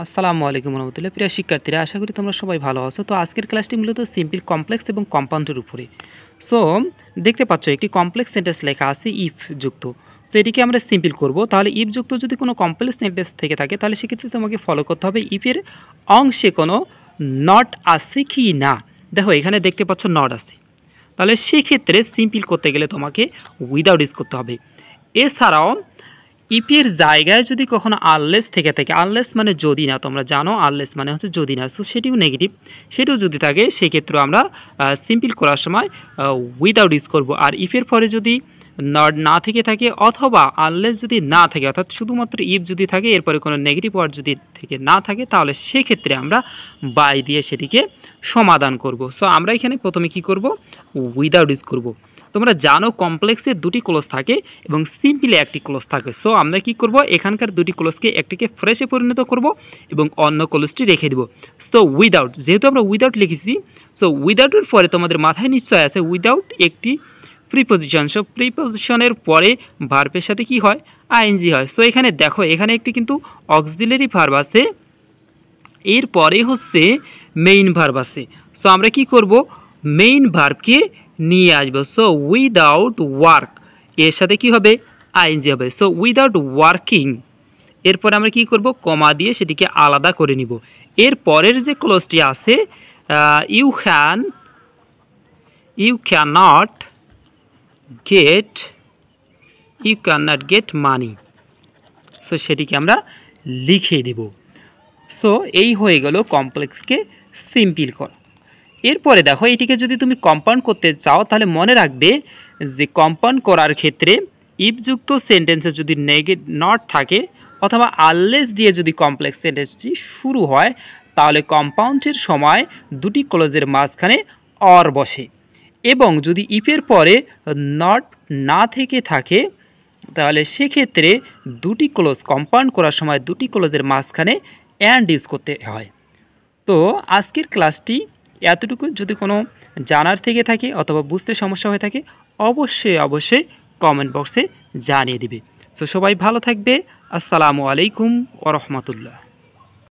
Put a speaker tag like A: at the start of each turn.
A: আসসালামু আলাইকুম রহমতুল্লাহ। প্রিয় শিক্ষার্থীরা, আশা করি তোমরা সবাই ভালো আছো। তো আজকের ক্লাসটি মূলত সিম্পল, কমপ্লেক্স এবং কম্পাউন্ডের উপরে। সো দেখতে পাচ্ছ একটি কমপ্লেক্স সেন্টেন্স লেখা আছে ইফ যুক্ত। সো এটিকে আমরা সিম্পল করব। তাহলে ইফ যুক্ত যদি কোনো কমপ্লেক্স সেন্টেন্স থেকে থাকে তাহলে সেক্ষেত্রে তোমাকে ফলো করতে হবে ইফের অংশে কোনো নট আছে কি না। দেখো এখানে দেখতে পাচ্ছ নট আছে, তাহলে সেক্ষেত্রে সিম্পল করতে গেলে তোমাকে উইদাউট ইউজ করতে হবে। এছাড়াও ইফের জায়গায় যদি কখনো আনলেস থেকে থাকে, আনলেস মানে যদি না, তোমরা জানো আনলেস মানে হচ্ছে যদি না, সো সেটিও নেগেটিভ, সেটিও যদি থাকে সেক্ষেত্রে আমরা সিম্পল করার সময় উইদাউট ইউজ করব। আর ইফের পরে যদি নট না থেকে থাকে অথবা আনলেস যদি না থাকে, অর্থাৎ শুধুমাত্র ইফ যদি থাকে এরপরে কোনো নেগেটিভ ওয়ার্ড যদি থেকে না থাকে তাহলে সেক্ষেত্রে আমরা বাই দিয়ে সেটিকে সমাধান করব। সো আমরা এখানে প্রথমে কি করব, উইদাউট ইউজ করব। তোমরা জানো কমপ্লেক্সে দুটি ক্লোজ থাকে এবং সিম্পলে একটি ক্লোজ থাকে। সো আমরা কি করব, এখানকার দুটি ক্লোজকে একটিকে ফ্রেশে পরিণত করব এবং অন্য ক্লোজটি রেখে দেব। সো উইদাউট, যেহেতু আমরা উইদাউট লিখেছি, সো উইদাউটের পরে তোমাদের মাথায় নিশ্চয় আছে উইদাউট একটি প্রিপোজিশন। সো প্রিপোজিশনের পরে ভার্বের সাথে কি হয়, আইএনজি হয়। সো এখানে দেখো এখানে একটি কিন্তু অক্সিলারি ভার্ব আছে, এরপরে হচ্ছে মেইন ভার্ব আছে। সো আমরা কি করব, মেইন ভার্বকে নিয়ে আসবো। সো উইদাউট ওয়ার্ক, এর সাথে কি হবে, আইএনজি হবে। সো উইদাউট ওয়ার্কিং, এরপর আমরা কি করব, কমা দিয়ে সেটিকে আলাদা করে নিব। এর পরের যে ক্লোজটি আছে you can't get money, so সেটিকে আমরা লিখে দেব। সো এই হয়ে গেল কমপ্লেক্সকে সিম্পল করা। এরপরে দেখো এটিকে যদি তুমি কম্পাউন্ড করতে চাও তাহলে মনে রাখবে যে কম্পাউন্ড করার ক্ষেত্রে ইফযুক্ত সেন্টেন্সে যদি নট থাকে অথবা আনলেস দিয়ে যদি কমপ্লেক্স সেন্টেন্সটি শুরু হয় তাহলে কম্পাউন্ডের সময় দুটি ক্লোজের মাঝখানে অর বসে, এবং যদি ইফের পরে নট না থেকে থাকে তাহলে সেক্ষেত্রে দুটি ক্লোজ কম্পাউন্ড করার সময় দুটি ক্লোজের মাঝখানে অ্যান্ড ইউজ করতে হয়। তো আজকের ক্লাসটি এতটুকু। যদি কোনো জানার থেকে থাকে অথবা বুঝতে সমস্যা হয়ে থাকে অবশ্যই কমেন্ট বক্সে জানিয়ে দিবে। সো সবাই ভালো থাকবে। আসসালামু আলাইকুম ওয়া রাহমাতুল্লাহ।